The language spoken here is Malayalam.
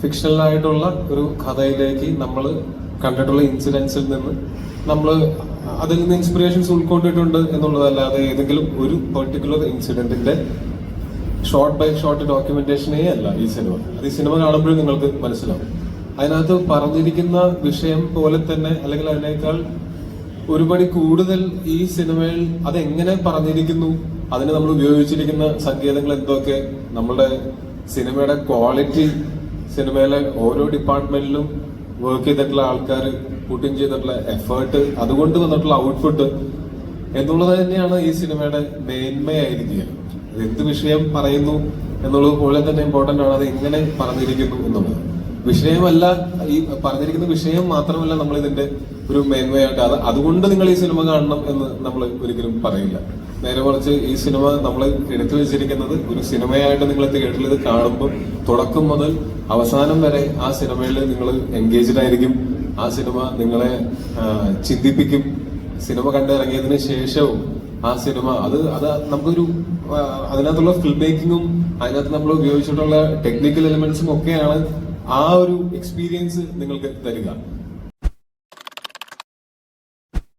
ഫിക്ഷണൽ ആയിട്ടുള്ള ഒരു കഥയിലേക്ക് നമ്മൾ കണ്ടിട്ടുള്ള ഇൻസിഡൻസിൽ നിന്ന് നമ്മൾ അതിൽ നിന്ന് ഇൻസ്പിറേഷൻസ് ഉൾക്കൊണ്ടിട്ടുണ്ട് എന്നുള്ളതല്ലാതെ ഏതെങ്കിലും ഒരു പെർട്ടിക്കുലർ ഇൻസിഡന്റിന്റെ ഷോർട്ട് ബൈ ഷോർട്ട് ഡോക്യുമെന്റേഷനേ അല്ല ഈ സിനിമ. അത് ഈ സിനിമ കാണുമ്പോഴും നിങ്ങൾക്ക് മനസ്സിലാവും. അതിനകത്ത് പറഞ്ഞിരിക്കുന്ന വിഷയം പോലെ തന്നെ അല്ലെങ്കിൽ അതിനേക്കാൾ ഒരുപടി കൂടുതൽ ഈ സിനിമയിൽ അതെങ്ങനെ പറഞ്ഞിരിക്കുന്നു, അതിന് നമ്മൾ ഉപയോഗിച്ചിരിക്കുന്ന സങ്കേതങ്ങൾ എന്തൊക്കെ, നമ്മുടെ സിനിമയുടെ ക്വാളിറ്റി, സിനിമയിലെ ഓരോ ഡിപ്പാർട്ട്മെന്റിലും വർക്ക് ചെയ്തിട്ടുള്ള ആൾക്കാർ പുട്ടിൻ ചെയ്തിട്ടുള്ള എഫേർട്ട്, അതുകൊണ്ട് വന്നിട്ടുള്ള ഔട്ട്പുട്ട് എന്നുള്ളത് തന്നെയാണ് ഈ സിനിമയുടെ മേന്മയായിരിക്കുക. എന്ത് വിഷയം പറയുന്നു എന്നുള്ളത് പോലെ തന്നെ ഇമ്പോർട്ടന്റ് ആണ് അത് എങ്ങനെ പറഞ്ഞിരിക്കുന്നു എന്നുള്ളത്. വിഷയമല്ല, ഈ പറഞ്ഞിരിക്കുന്ന വിഷയം മാത്രമല്ല നമ്മൾ ഇതിന്റെ ഒരു മേന്മയായിട്ട് അതുകൊണ്ട് നിങ്ങൾ ഈ സിനിമ കാണണം എന്ന് നമ്മൾ ഒരിക്കലും പറയില്ല. നേരെ മറിച്ച് ഈ സിനിമ നമ്മൾ എടുത്തു വെച്ചിരിക്കുന്നത് ഒരു സിനിമയായിട്ട് നിങ്ങൾ തിയേറ്ററിൽ ഇത് കാണുമ്പോൾ തുടക്കം മുതൽ അവസാനം വരെ ആ സിനിമയിൽ നിങ്ങൾ എൻഗേജ്ഡ് ആയിരിക്കും. ആ സിനിമ നിങ്ങളെ ചിന്തിപ്പിക്കും. സിനിമ കണ്ടിറങ്ങിയതിന് ശേഷവും ആ സിനിമ അത് നമുക്കൊരു അതിനകത്തുള്ള ഫിൽം മേക്കിങ്ങും അതിനകത്ത് നമ്മൾ ഉപയോഗിച്ചിട്ടുള്ള ടെക്നിക്കൽ എലിമെന്റ്സും ഒക്കെയാണ് ആ ഒരു എക്സ്പീരിയൻസ് നിങ്ങൾക്ക് തരിക.